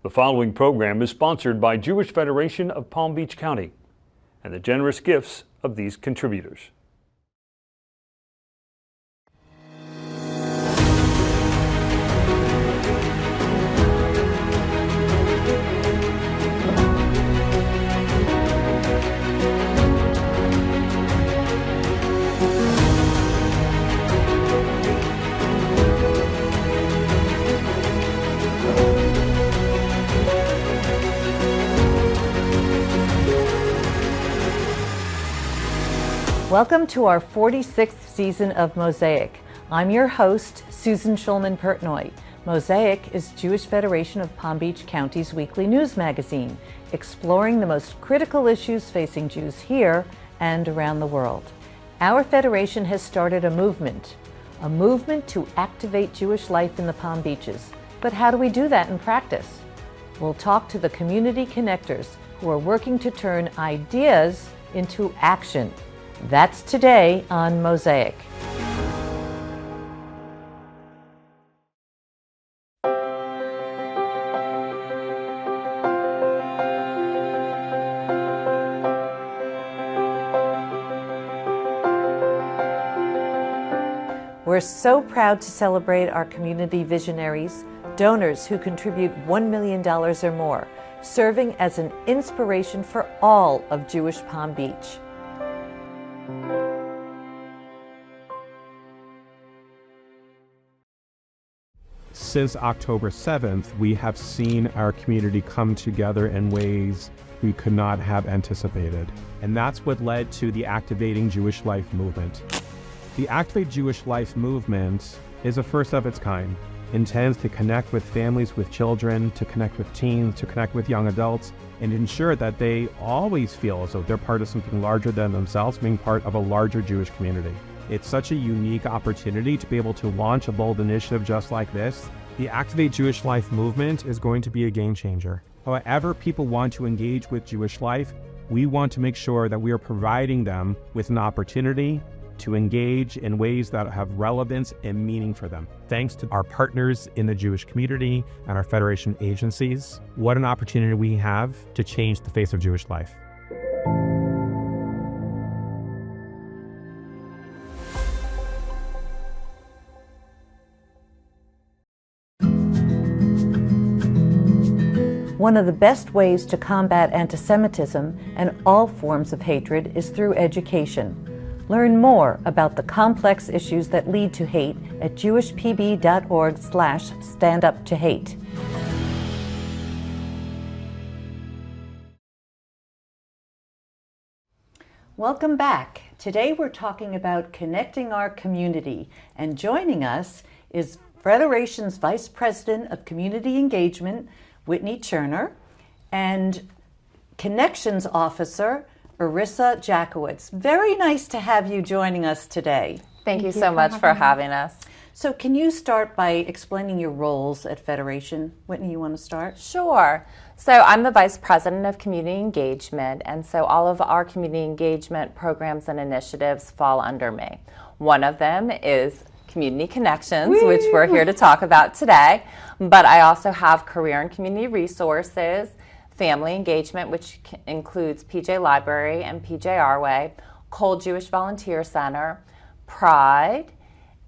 The following program is sponsored by Jewish Federation of Palm Beach County and the generous gifts of these contributors. Welcome to our 46th season of Mosaic. I'm your host, Susan Shulman Pertnoy. Mosaic is Jewish Federation of Palm Beach County's weekly news magazine, exploring the most critical issues facing Jews here and around the world. Our federation has started a movement to activate Jewish life in the Palm Beaches. But how do we do that in practice? We'll talk to the community connectors who are working to turn ideas into action. That's today on Mosaic. We're so proud to celebrate our community visionaries, donors who contribute $1 million or more, serving as an inspiration for all of Jewish Palm Beach. Since October 7th, we have seen our community come together in ways we could not have anticipated. And that's what led to the Activating Jewish Life movement. The Activate Jewish Life movement is a first of its kind, intends to connect with families with children, to connect with teens, to connect with young adults, and ensure that they always feel as though they're part of something larger than themselves, being part of a larger Jewish community. It's such a unique opportunity to be able to launch a bold initiative just like this. The Activate Jewish Life movement is going to be a game changer. However people want to engage with Jewish life, we want to make sure that we are providing them with an opportunity to engage in ways that have relevance and meaning for them. Thanks to our partners in the Jewish community and our Federation agencies, what an opportunity we have to change the face of Jewish life. One of the best ways to combat anti-Semitism and all forms of hatred is through education. Learn more about the complex issues that lead to hate at jewishpb.org/standuptohate. Welcome back. Today we're talking about connecting our community, and joining us is Federation's Vice President of Community Engagement, Whitney Cherner, and Connections Officer, Arissa Jackowitz. Very nice to have you joining us today. Thank you so much for having us. So can you start by explaining your roles at Federation? Whitney, you want to start? Sure. So I'm the Vice President of Community Engagement, and so all of our community engagement programs and initiatives fall under me. One of them is Community Connections, which we're here to talk about today. But I also have Career and Community Resources, Family Engagement, which includes PJ Library and PJ Our Way, Cole Jewish Volunteer Center, Pride,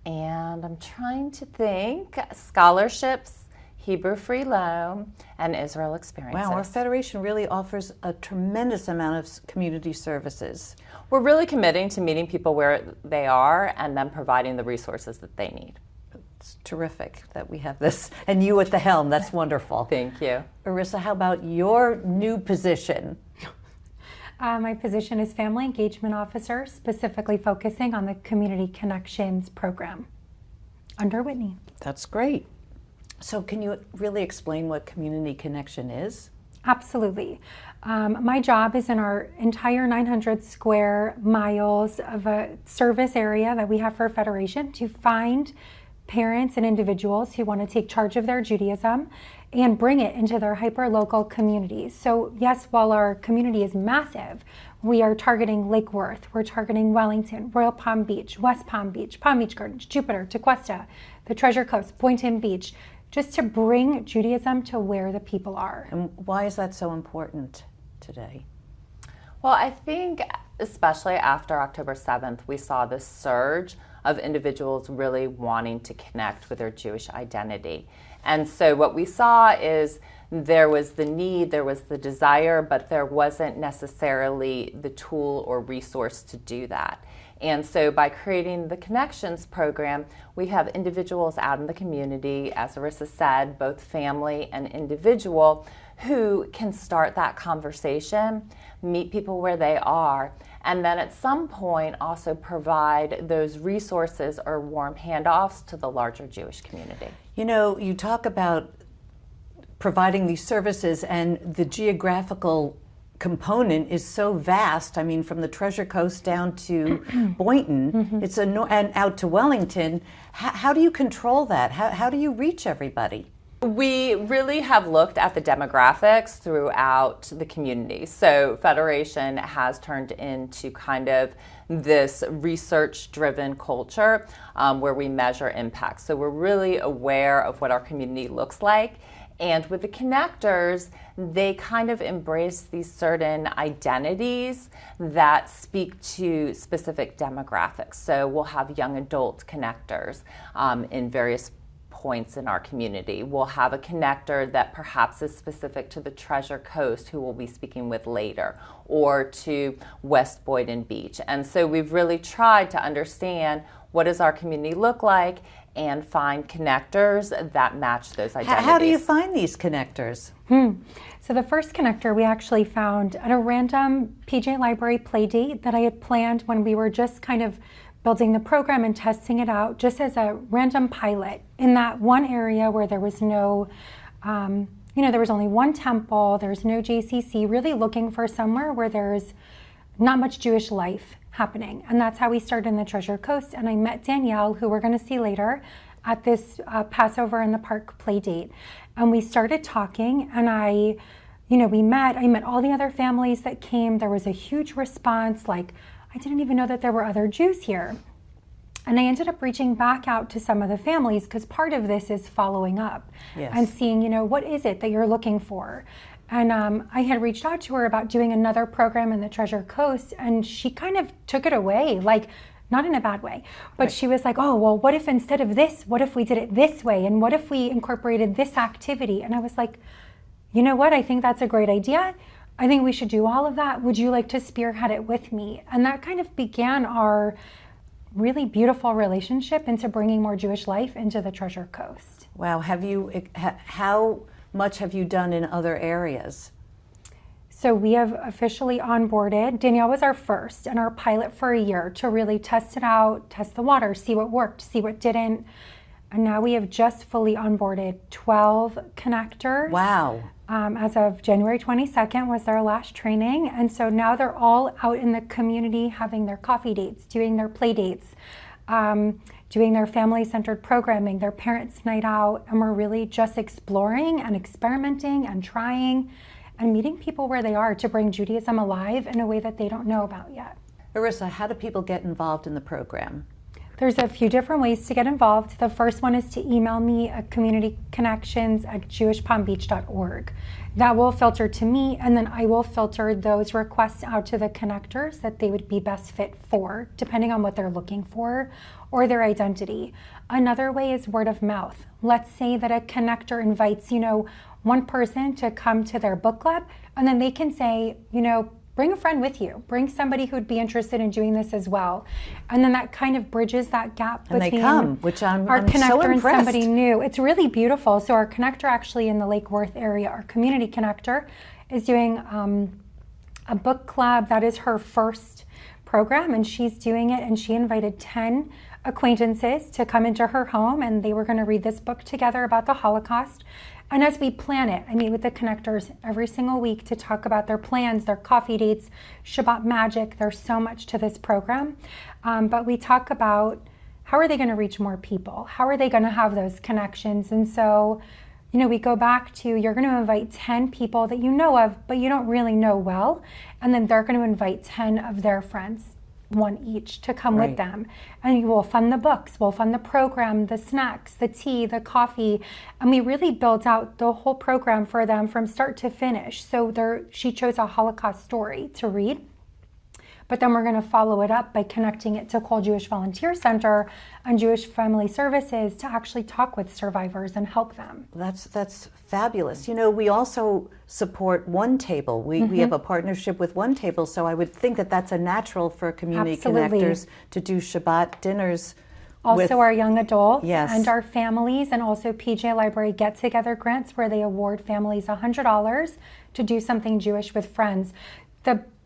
and I'm trying to think, Scholarships, Hebrew Free Loan, and Israel Experiences. Wow, our Federation really offers a tremendous amount of community services. We're really committing to meeting people where they are and then providing the resources that they need. It's terrific that we have this, and you at the helm. That's wonderful. Thank you. Arissa, how about your new position? My position is Family Engagement Officer, specifically focusing on the Community Connections program under Whitney. That's great. So can you really explain what Community Connection is? Absolutely. My job is in our entire 900 square miles of a service area that we have for Federation to find parents and individuals who want to take charge of their Judaism and bring it into their hyper-local communities. So yes, while our community is massive, we are targeting Lake Worth, we're targeting Wellington, Royal Palm Beach, West Palm Beach, Palm Beach Gardens, Jupiter, Tequesta, the Treasure Coast, Boynton Beach, just to bring Judaism to where the people are. And why is that so important today? Well, I think especially after October 7th, we saw this surge of individuals really wanting to connect with their Jewish identity. And so what we saw is there was the need, there was the desire, but there wasn't necessarily the tool or resource to do that. And so by creating the Connections program, we have individuals out in the community, as Arissa said, both family and individual, who can start that conversation, meet people where they are, and then at some point also provide those resources or warm handoffs to the larger Jewish community. You know, you talk about providing these services, and the geographical component is so vast. I mean, from the Treasure Coast down to Boynton, it's and out to Wellington. How do you control that? How do you reach everybody? We really have looked at the demographics throughout the community. So Federation has turned into kind of this research-driven culture where we measure impact. So we're really aware of what our community looks like. And with the connectors, they kind of embrace these certain identities that speak to specific demographics. So we'll have young adult connectors in various points in our community. We'll have a connector that perhaps is specific to the Treasure Coast, who we'll be speaking with later, or to West Boynton Beach. And so we've really tried to understand what does our community look like and find connectors that match those identities. How do you find these connectors? So the first connector we actually found at a random PJ Library play date that I had planned when we were just kind of building the program and testing it out, just as a random pilot in that one area where there was no, there was only one temple, there's no JCC, really looking for somewhere where there's not much Jewish life happening. And that's how we started in the Treasure Coast. And I met Danielle, who we're going to see later, at this Passover in the Park play date. And we started talking, and I met all the other families that came. There was a huge response, like, I didn't even know that there were other Jews here. And I ended up reaching back out to some of the families, because part of this is following up and seeing, what is it that you're looking for? And I had reached out to her about doing another program in the Treasure Coast, and she kind of took it away, like, not in a bad way, but she was like, oh, well, what if instead of this, what if we did it this way? And what if we incorporated this activity? And I was like, you know what? I think that's a great idea. I think we should do all of that. Would you like to spearhead it with me? And that kind of began our really beautiful relationship into bringing more Jewish life into the Treasure Coast. Wow. How much have you done in other areas? So we have officially onboarded. Danielle was our first and our pilot for a year to really test it out, test the water, see what worked, see what didn't. And now we have just fully onboarded 12 connectors. Wow. As of January 22nd was their last training. And so now they're all out in the community having their coffee dates, doing their play dates, doing their family-centered programming, their parents' night out. And we're really just exploring and experimenting and trying and meeting people where they are to bring Judaism alive in a way that they don't know about yet. Arissa, how do people get involved in the program? There's a few different ways to get involved. The first one is to email me at communityconnections@jewishpalmbeach.org. That will filter to me, and then I will filter those requests out to the connectors that they would be best fit for, depending on what they're looking for or their identity. Another way is word of mouth. Let's say that a connector invites, one person to come to their book club, and then they can say, bring a friend with you. Bring somebody who'd be interested in doing this as well. And then that kind of bridges that gap and between they come, which I'm our connector so and impressed. somebody new. It's really beautiful. So our connector actually in the Lake Worth area, our community connector, is doing a book club. That is her first program, and she's doing it, and she invited 10 acquaintances to come into her home, and they were going to read this book together about the Holocaust. And as we plan it, I meet with the connectors every single week to talk about their plans, their coffee dates, Shabbat magic. There's so much to this program. But we talk about how are they going to reach more people? How are they going to have those connections? And so, we go back to, you're going to invite 10 people that you know of, but you don't really know well. And then they're going to invite 10 of their friends. one each to come Right. with them. And we'll fund the books, we'll fund the program, the snacks, the tea, the coffee. And we really built out the whole program for them from start to finish. So she chose a Holocaust story to read. But then we're going to follow it up by connecting it to Cole Jewish Volunteer Center and Jewish Family Services to actually talk with survivors and help them. That's fabulous. You know, we also support One Table. We have a partnership with One Table, so I would think that that's a natural for community Absolutely. connectors to do Shabbat dinners. Also with, our young adults Yes. and our families, and also PJ Library get-together grants where they award families $100 to do something Jewish with friends.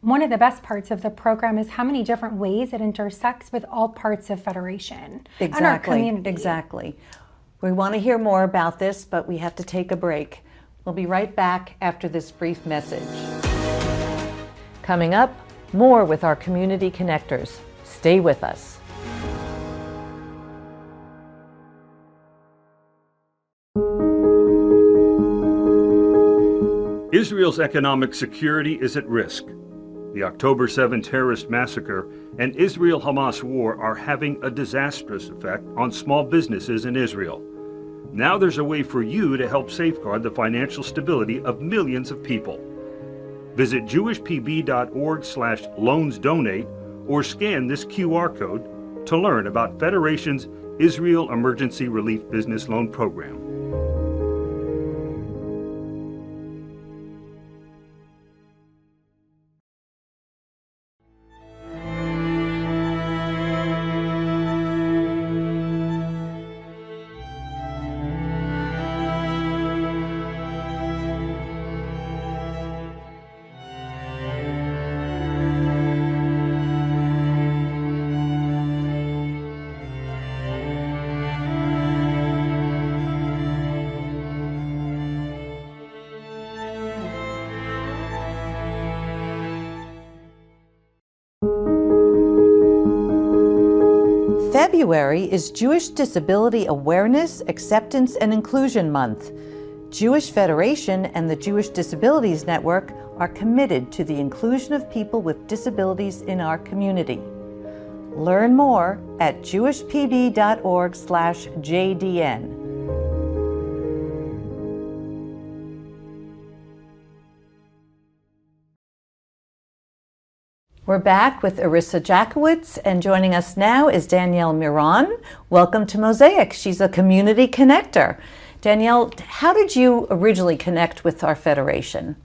One of the best parts of the program is how many different ways it intersects with all parts of Federation and our community. Exactly. We want to hear more about this, but we have to take a break. We'll be right back after this brief message. Coming up, more with our community connectors. Stay with us. Israel's economic security is at risk. The October 7 terrorist massacre and Israel-Hamas war are having a disastrous effect on small businesses in Israel. Now there's a way for you to help safeguard the financial stability of millions of people. Visit jewishpb.org/loansdonate or scan this QR code to learn about Federation's Israel Emergency Relief Business Loan Program. February is Jewish Disability Awareness, Acceptance, and Inclusion Month. Jewish Federation and the Jewish Disabilities Network are committed to the inclusion of people with disabilities in our community. Learn more at jewishpb.org/JDN. We're back with Arissa Jackowitz, and joining us now is Danielle Miron. Welcome to Mosaic. She's a community connector. Danielle, how did you originally connect with our Federation?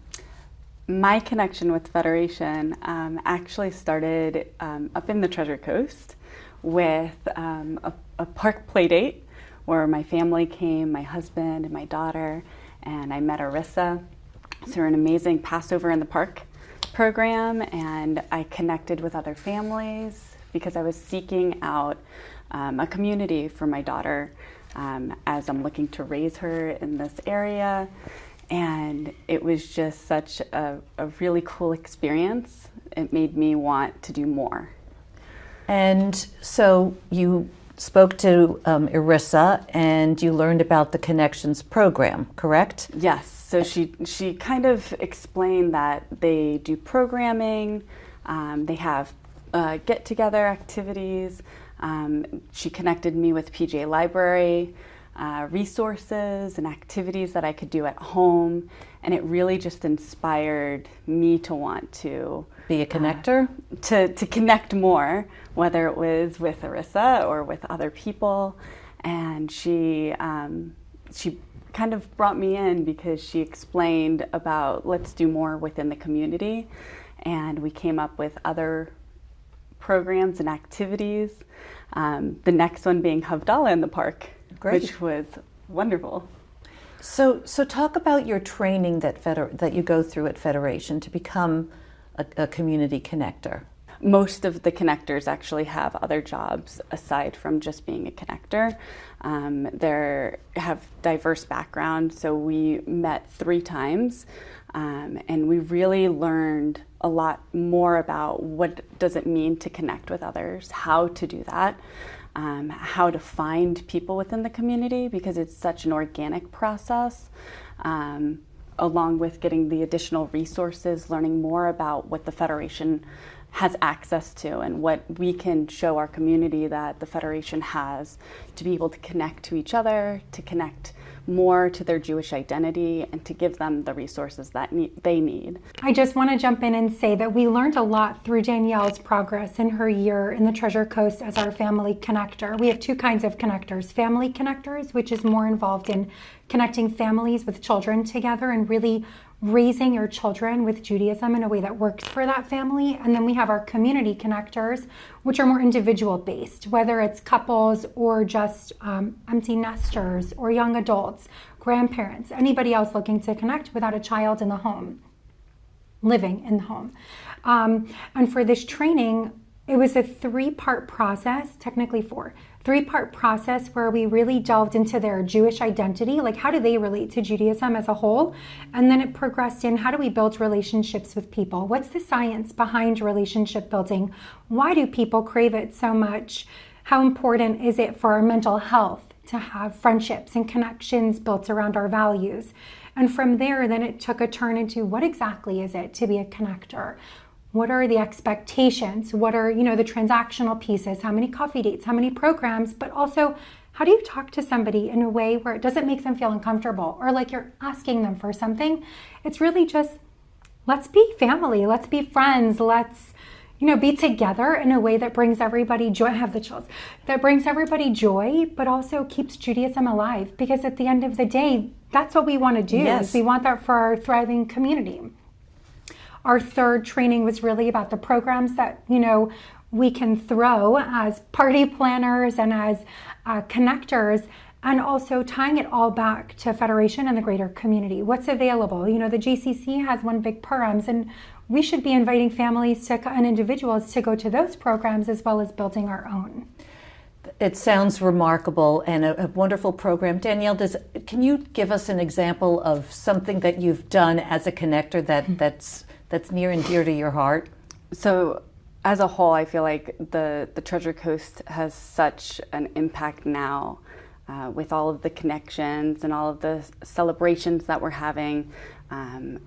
My connection with Federation actually started up in the Treasure Coast with a park play date where my family came, my husband and my daughter, and I met Arissa through an amazing Passover in the Park program, and I connected with other families because I was seeking out a community for my daughter as I'm looking to raise her in this area. And it was just such a really cool experience. It made me want to do more. And so you spoke to Arissa and you learned about the Connections program, correct? Yes. So she kind of explained that they do programming, they have get-together activities. She connected me with PJ Library, resources and activities that I could do at home, and it really just inspired me to want to be a connector, to connect more, whether it was with Arissa or with other people. And she kind of brought me in because she explained about let's do more within the community, and we came up with other programs and activities. The next one being Havdalah in the park. Great. Which was wonderful. So talk about your training that you go through at Federation to become a community connector. Most of the connectors actually have other jobs aside from just being a connector. They have diverse backgrounds, so we met 3 times, and we really learned a lot more about what does it mean to connect with others, how to do that. How to find people within the community, because it's such an organic process, along with getting the additional resources, learning more about what the Federation has access to, and what we can show our community that the Federation has to be able to connect to each other, to connect more to their Jewish identity, and to give them the resources that they need. I just want to jump in and say that we learned a lot through Danielle's progress in her year in the Treasure Coast as our family connector. We have two kinds of connectors. Family connectors, which is more involved in connecting families with children together and really raising your children with Judaism in a way that works for that family. And then we have our community connectors, which are more individual based, whether it's couples or just empty nesters or young adults, grandparents, anybody else looking to connect without a child in the home, living in the home. And for this training, it was a 3-part process, technically 4. 3-part process where we really delved into their Jewish identity, like how do they relate to Judaism as a whole? And then it progressed in how do we build relationships with people? What's the science behind relationship building? Why do people crave it so much? How important is it for our mental health to have friendships and connections built around our values? And from there, then it took a turn into what exactly is it to be a connector? What are the expectations? What are, the transactional pieces? How many coffee dates? How many programs? But also, how do you talk to somebody in a way where it doesn't make them feel uncomfortable or like you're asking them for something? It's really just, let's be family. Let's be friends. Let's, be together in a way that brings everybody joy. I have the chills. That brings everybody joy, but also keeps Judaism alive. Because at the end of the day, that's what we want to do. Yes. Is we want that for our thriving community. Our third training was really about the programs that, we can throw as party planners and as connectors, and also tying it all back to Federation and the greater community. What's available? The JCC has one big programs, and we should be inviting families and individuals to go to those programs as well as building our own. It sounds remarkable and a wonderful program. Danielle, can you give us an example of something that you've done as a connector that's near and dear to your heart? So as a whole, I feel like the Treasure Coast has such an impact now with all of the connections and all of the celebrations that we're having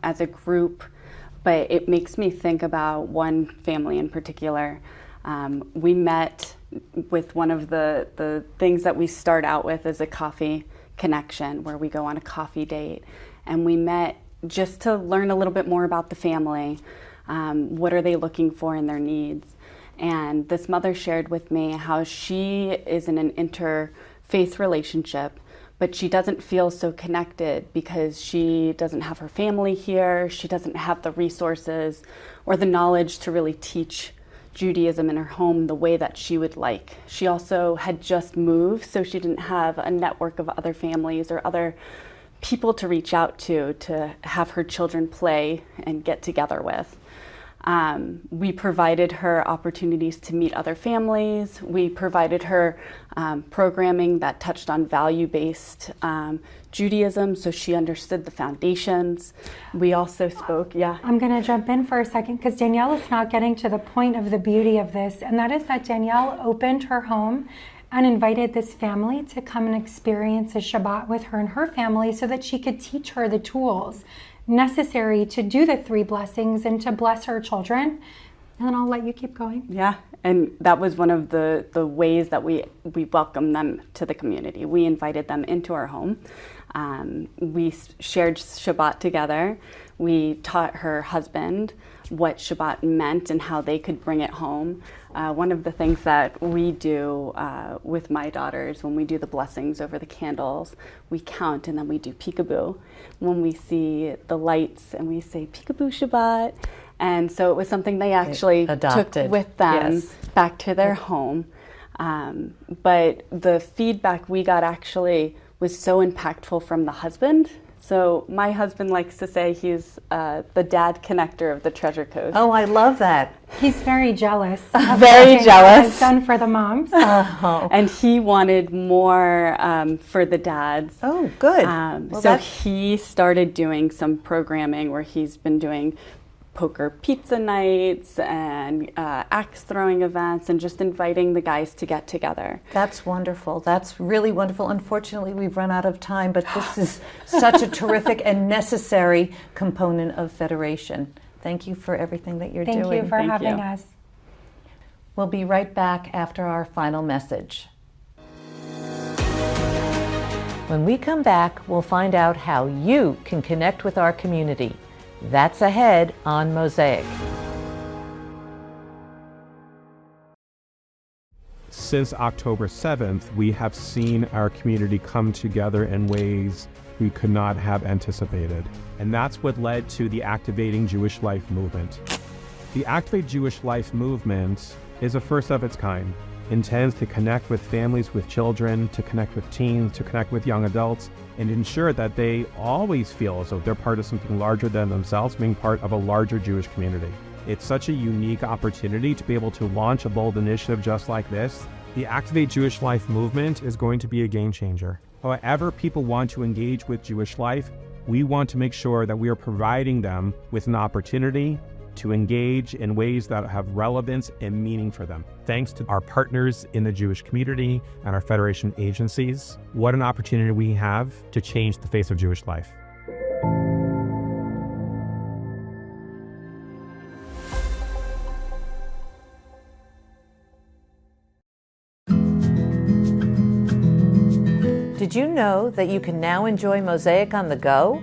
as a group. But it makes me think about one family in particular. We met with one of the things that we start out with as a coffee connection, where we go on a coffee date. And we met just to learn a little bit more about the family. What are they looking for in their needs? And this mother shared with me how she is in an interfaith relationship, but she doesn't feel so connected because she doesn't have her family here. She doesn't have the resources or the knowledge to really teach Judaism in her home the way that she would like. She also had just moved, so she didn't have a network of other families or other people to reach out to have her children play and get together with. We provided her opportunities to meet other families. We provided her programming that touched on value-based Judaism, so she understood the foundations. We also spoke, I'm going to jump in for a second because Danielle is now getting to the point of the beauty of this, and that is that Danielle opened her home and invited this family to come and experience a Shabbat with her and her family so that she could teach her the tools necessary to do the 3 blessings and to bless her children. And then I'll let you keep going. Yeah, and that was one of the ways that we welcomed them to the community. We invited them into our home. We shared Shabbat together. We taught her husband what Shabbat meant and how they could bring it home. One of the things that we do with my daughters when we do the blessings over the candles, we count and then we do peekaboo when we see the lights and we say peekaboo Shabbat. And so it was something they actually took with them back to their home. But the feedback we got actually was so impactful from the husband. So my husband likes to say he's the dad connector of the Treasure Coast. Oh, I love that. He's very jealous. Very jealous. It's done for the moms. And he wanted more for the dads. Oh, good. So he started doing some programming where he's been doing poker pizza nights and axe throwing events and just inviting the guys to get together. That's wonderful. That's really wonderful. Unfortunately, we've run out of time, but this is such a terrific and necessary component of Federation. Thank you for everything that you're Thank doing. you for Thank having you. us. We'll be right back after our final message. When we come back, we'll find out how you can connect with our community. That's ahead on Mosaic. Since October 7th, we have seen our community come together in ways we could not have anticipated. And that's what led to the Activating Jewish Life movement. The Activate Jewish Life movement is a first of its kind, intends to connect with families with children, to connect with teens, to connect with young adults, and ensure that they always feel as though they're part of something larger than themselves, being part of a larger Jewish community. It's such a unique opportunity to be able to launch a bold initiative just like this. The Activate Jewish Life movement is going to be a game changer. However people want to engage with Jewish life, we want to make sure that we are providing them with an opportunity to engage in ways that have relevance and meaning for them. Thanks to our partners in the Jewish community and our Federation agencies, what an opportunity we have to change the face of Jewish life. Did you know that you can now enjoy Mosaic on the go?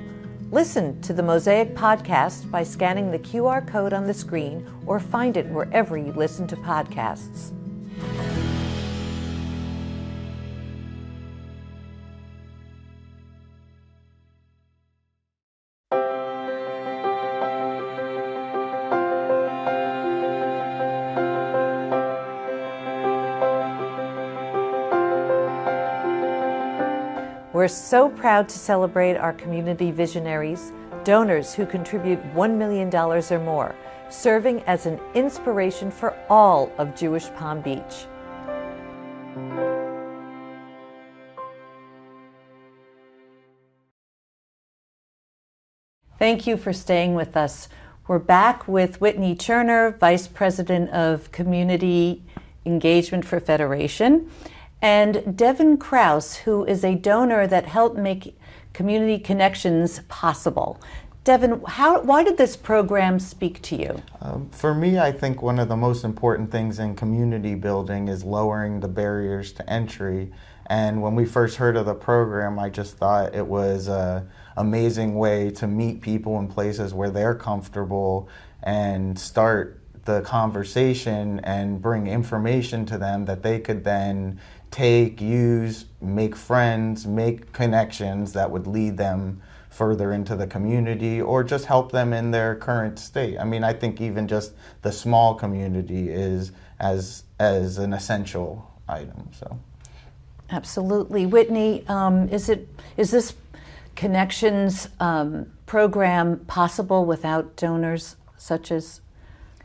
Listen to the Mosaic podcast by scanning the QR code on the screen or find it wherever you listen to podcasts. We're so proud to celebrate our community visionaries, donors who contribute $1 million or more, serving as an inspiration for all of Jewish Palm Beach. Thank you for staying with us. We're back with Whitney Turner, Vice President of Community Engagement for Federation, and Devin Krause, who is a donor that helped make community connections possible. Devin, why did this program speak to you? For me, I think one of the most important things in community building is lowering the barriers to entry. And when we first heard of the program, I just thought it was an amazing way to meet people in places where they're comfortable and start the conversation and bring information to them that they could then take, use, make friends, make connections that would lead them further into the community or just help them in their current state. I mean, I think even just the small community is as an essential item. So, absolutely, Whitney. Is this Connections program possible without donors such as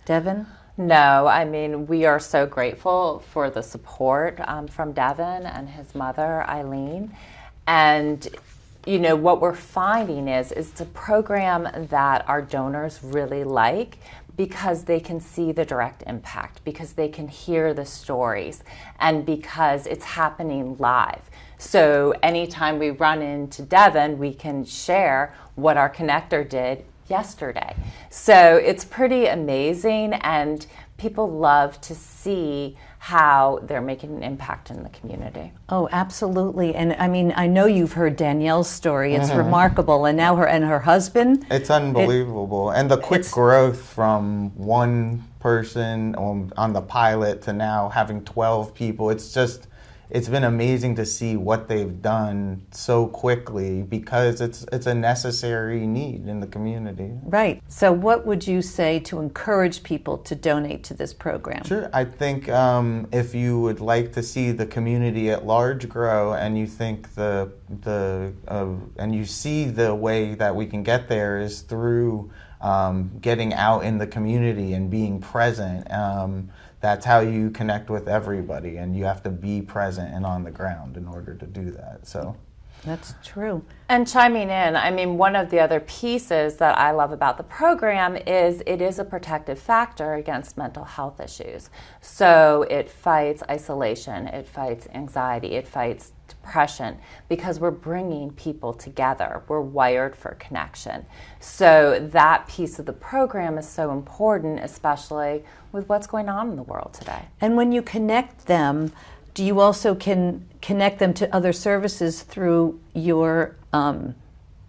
Devin? No, I mean, we are so grateful for the support from Devin and his mother, Eileen. And, you know, what we're finding is it's a program that our donors really like because they can see the direct impact, because they can hear the stories, and because it's happening live. So anytime we run into Devin, we can share what our connector did yesterday. So it's pretty amazing, and people love to see how they're making an impact in the community. Oh, absolutely. And I mean, I know you've heard Danielle's story. It's remarkable. And now her husband. It's unbelievable. And the quick growth from one person on the pilot to now having 12 people, it's been amazing to see what they've done so quickly because it's a necessary need in the community. Right. So what would you say to encourage people to donate to this program? Sure. I think if you would like to see the community at large grow and you think and you see the way that we can get there is through getting out in the community and being present. That's how you connect with everybody, and you have to be present and on the ground in order to do that. So, That's true. And chiming in, I mean, one of the other pieces that I love about the program is it is a protective factor against mental health issues. So it fights isolation, it fights anxiety, it fights depression, because we're bringing people together. We're wired for connection. So that piece of the program is so important, especially with what's going on in the world today. And when you connect them, do you also can connect them to other services through your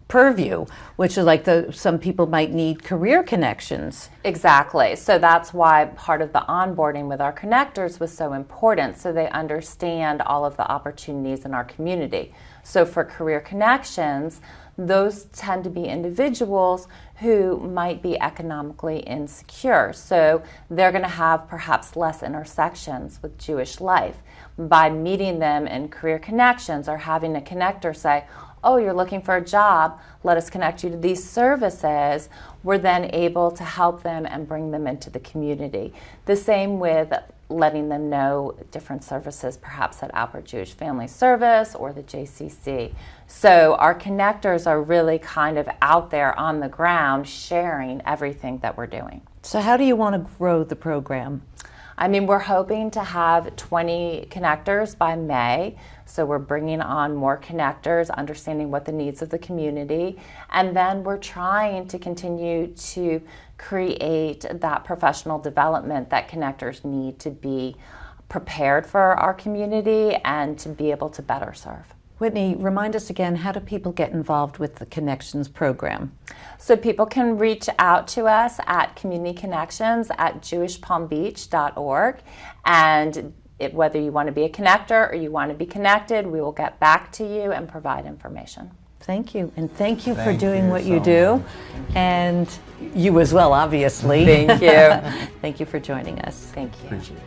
purview, which is like some people might need career connections? Exactly. So that's why part of the onboarding with our connectors was so important, so they understand all of the opportunities in our community. So for career connections, those tend to be individuals who might be economically insecure. So they're going to have perhaps less intersections with Jewish life. By meeting them in career connections or having a connector say, oh, you're looking for a job, let us connect you to these services, we're then able to help them and bring them into the community. The same with letting them know different services, perhaps at Albert Jewish Family Service or the JCC. So our connectors are really kind of out there on the ground sharing everything that we're doing. So how do you want to grow the program? I mean, we're hoping to have 20 connectors by May. So we're bringing on more connectors, understanding what the needs of the community. And then we're trying to continue to create that professional development that connectors need to be prepared for our community and to be able to better serve. Whitney, remind us again, how do people get involved with the Connections program? So people can reach out to us at communityconnections@jewishpalmbeach.org, and whether you want to be a connector or you want to be connected, we will get back to you and provide information. Thank you, and thank you for Thank doing you what so you do, much. and you as well, obviously. Thank you. Thank you for joining us. Thank you. Appreciate it.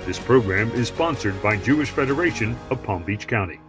This program is sponsored by Jewish Federation of Palm Beach County.